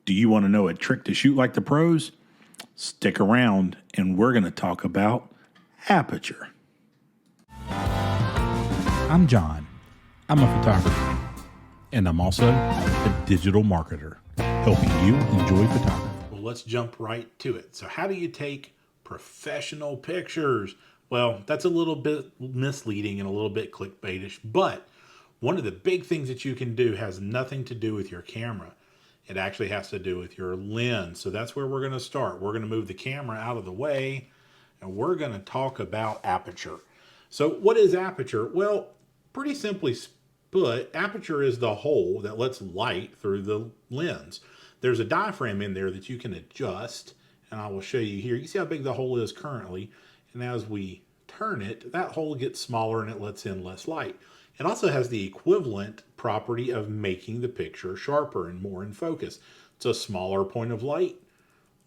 Do you want to know a trick to shoot like the pros? Stick around and we're going to talk about aperture. I'm John. I'm a photographer. And I'm also a digital marketer, helping you enjoy photography. Well, let's jump right to it. So how do you take professional pictures? Well, that's a little bit misleading and a little bit clickbaitish, but one of the big things that you can do has nothing to do with your camera. It actually has to do with your lens. So that's where we're going to start. We're going to move the camera out of the way and we're going to talk about aperture. So what is aperture? Well, pretty simply put, aperture is the hole that lets light through the lens. There's a diaphragm in there that you can adjust, and I will show you here. You see how big the hole is currently, and as we turn it, that hole gets smaller and it lets in less light. It also has the equivalent property of making the picture sharper and more in focus. It's a smaller point of light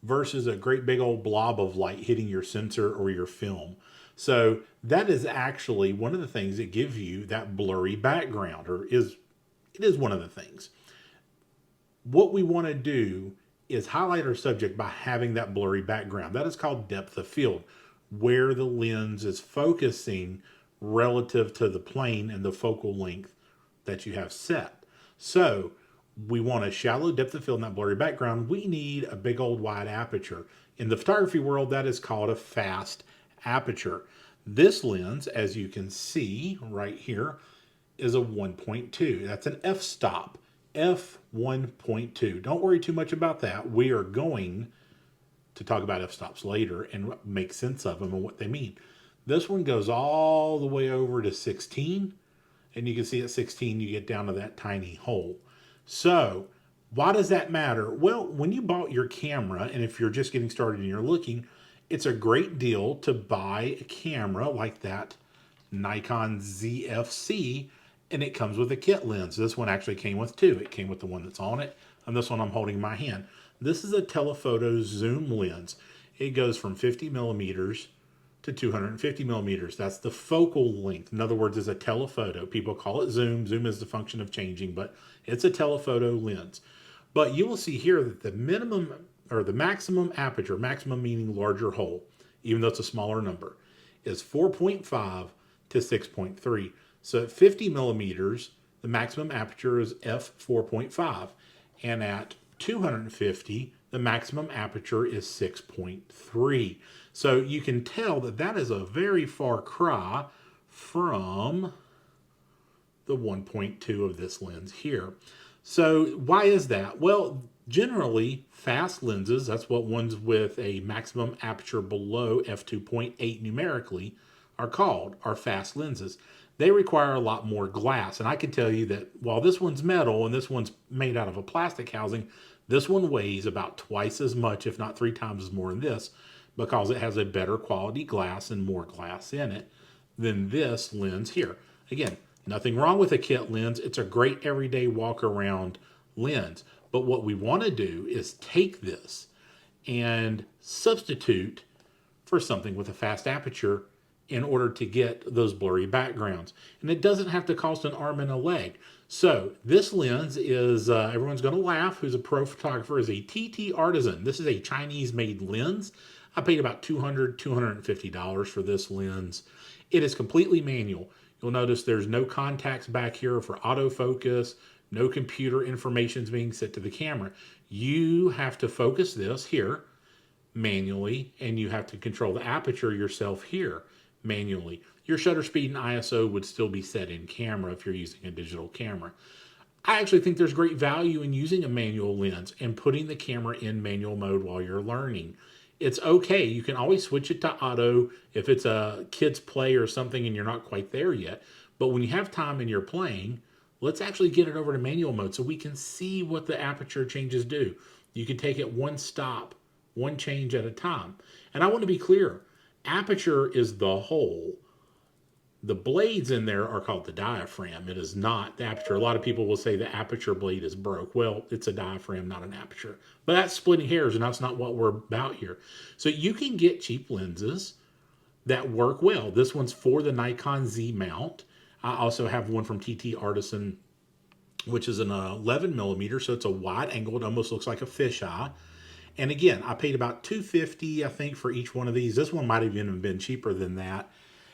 versus a great big old blob of light hitting your sensor or your film. So that is actually one of the things that gives you that blurry background, it is one of the things. What we want to do is highlight our subject by having that blurry background. That is called depth of field, where the lens is focusing relative to the plane and the focal length that you have set. So we want a shallow depth of field in that blurry background. We need a big old wide aperture. In the photography world, that is called a fast aperture. This lens, as you can see right here, is a 1.2. That's an f-stop, f1.2. Don't worry too much about that. We are going to talk about f-stops later and make sense of them and what they mean. This one goes all the way over to 16, and you can see at 16 you get down to that tiny hole. So why does that matter? Well, when you bought your camera, and if you're just getting started and you're looking, it's a great deal to buy a camera like that Nikon ZFC, and it comes with a kit lens. This one actually came with two. It came with the one that's on it, and this one I'm holding in my hand. This is a telephoto zoom lens. It goes from 50 millimeters to 250 millimeters. That's the focal length. In other words, it's a telephoto. People call it zoom. Zoom is the function of changing, but it's a telephoto lens. But you will see here that the minimum or the maximum aperture, maximum meaning larger hole, even though it's a smaller number, is 4.5 to 6.3. So at 50 millimeters, the maximum aperture is f4.5. And at 250, the maximum aperture is 6.3. So you can tell that that is a very far cry from the 1.2 of this lens here. So why is that? Well, generally fast lenses, that's what ones with a maximum aperture below f2.8 numerically are called, are fast lenses. They require a lot more glass. And I can tell you that while this one's metal and this one's made out of a plastic housing, this one weighs about twice as much, if not 3 times as more than this, because it has a better quality glass and more glass in it than this lens here. Again, nothing wrong with a kit lens. It's a great everyday walk around lens. But what we want to do is take this and substitute for something with a fast aperture in order to get those blurry backgrounds. And it doesn't have to cost an arm and a leg. So this lens is, everyone's going to laugh, who's a pro photographer, is a TT Artisan. This is a Chinese-made lens. I paid about $200, $250 for this lens. It is completely manual. You'll notice there's no contacts back here for autofocus, no computer information is being set to the camera. You have to focus this here manually, and you have to control the aperture yourself here manually. Your shutter speed and ISO would still be set in camera if you're using a digital camera. I actually think there's great value in using a manual lens and putting the camera in manual mode while you're learning. It's okay. You can always switch it to auto if it's a kid's play or something and you're not quite there yet. But when you have time and you're playing, let's actually get it over to manual mode so we can see what the aperture changes do. You can take it one stop, one change at a time. And I want to be clear, aperture is the hole. The blades in there are called the diaphragm. It is not the aperture. A lot of people will say the aperture blade is broke. Well, it's a diaphragm, not an aperture. But that's splitting hairs, and that's not what we're about here. So you can get cheap lenses that work well. This one's for the Nikon Z mount. I also have one from TT Artisan which is an 11 millimeter. So it's a wide angle. It almost looks like a fisheye. And again, I paid about $250, I think, for each one of these. This one might have even been cheaper than that.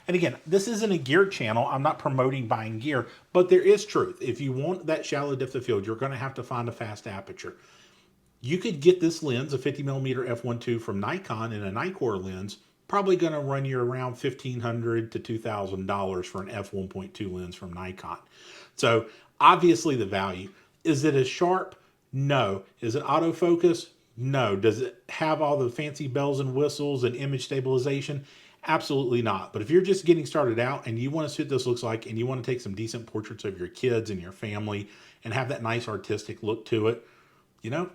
And again, this isn't a gear channel. I'm not promoting buying gear, but there is truth. If you want that shallow depth of field, you're going to have to find a fast aperture. You could get this lens, a 50 millimeter f1.2 from Nikon, in a Nikkor lens, probably going to run you around $1,500 to $2,000 for an f1.2 lens from Nikon. So obviously the value. Is it as sharp? No. Is it autofocus? No. Does it have all the fancy bells and whistles and image stabilization? Absolutely not. But if you're just getting started out and you want to see what this looks like and you want to take some decent portraits of your kids and your family and have that nice artistic look to it, you know,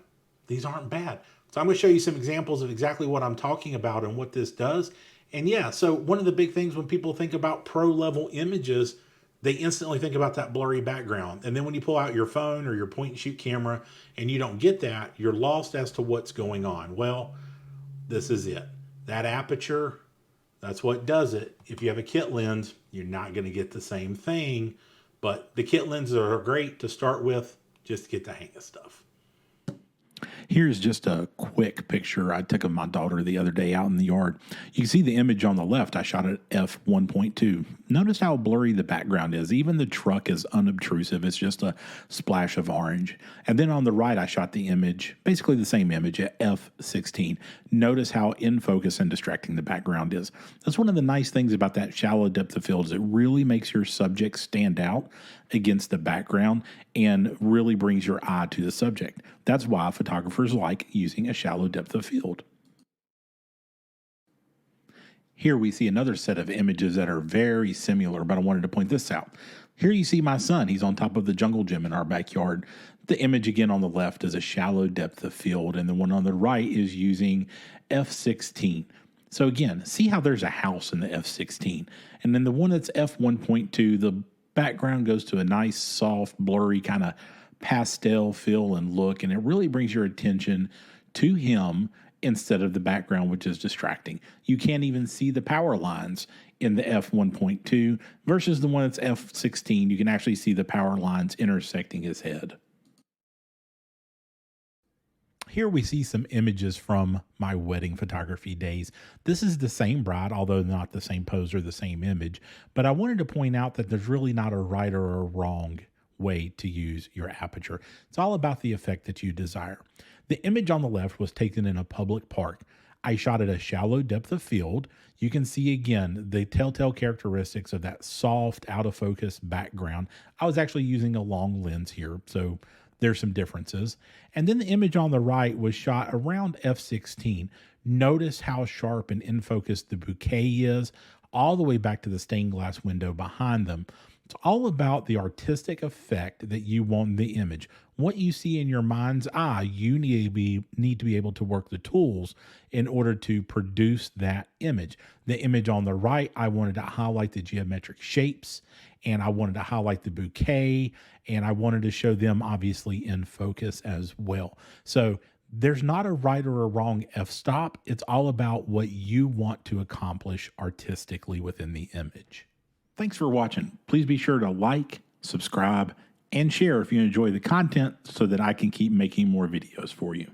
these aren't bad. So I'm going to show you some examples of exactly what I'm talking about and what this does. And yeah, so one of the big things when people think about pro level images, they instantly think about that blurry background. And then when you pull out your phone or your point and shoot camera and you don't get that, you're lost as to what's going on. Well, this is it. That aperture, that's what does it. If you have a kit lens, you're not going to get the same thing. But the kit lenses are great to start with, just to get the hang of stuff. Here's just a quick picture I took of my daughter the other day out in the yard. You can see the image on the left. I shot at f1.2. Notice how blurry the background is. Even the truck is unobtrusive. It's just a splash of orange. And then on the right, I shot the image, basically the same image at f16. Notice how in focus and distracting the background is. That's one of the nice things about that shallow depth of field is it really makes your subject stand out against the background and really brings your eye to the subject. That's why photographers like using a shallow depth of field. Here we see another set of images that are very similar, but I wanted to point this out. Here you see my son. He's on top of the jungle gym in our backyard. The image again on the left is a shallow depth of field, and the one on the right is using f16. So again, see how there's a house in the f16. And then the one that's f1.2, the background goes to a nice, soft, blurry kind of pastel feel and look, and it really brings your attention to him instead of the background, which is distracting. You can't even see the power lines in the f1.2 versus the one that's f16. You can actually see the power lines intersecting his head. Here we see some images from my wedding photography days. This is the same bride, although not the same pose or the same image, but I wanted to point out that there's really not a right or a wrong way to use your aperture. It's all about the effect that you desire. The image on the left was taken in a public park. I shot at a shallow depth of field. You can see again the telltale characteristics of that soft, out of focus background. I was actually using a long lens here, so there's some differences. And then the image on the right was shot around f16. Notice how sharp and in focus the bouquet is, all the way back to the stained glass window behind them. It's all about the artistic effect that you want in the image. What you see in your mind's eye, you need to be able to work the tools in order to produce that image. The image on the right, I wanted to highlight the geometric shapes, and I wanted to highlight the bouquet, and I wanted to show them obviously in focus as well. So there's not a right or a wrong f-stop. It's all about what you want to accomplish artistically within the image. Thanks for watching. Please be sure to like, subscribe, and share if you enjoy the content so that I can keep making more videos for you.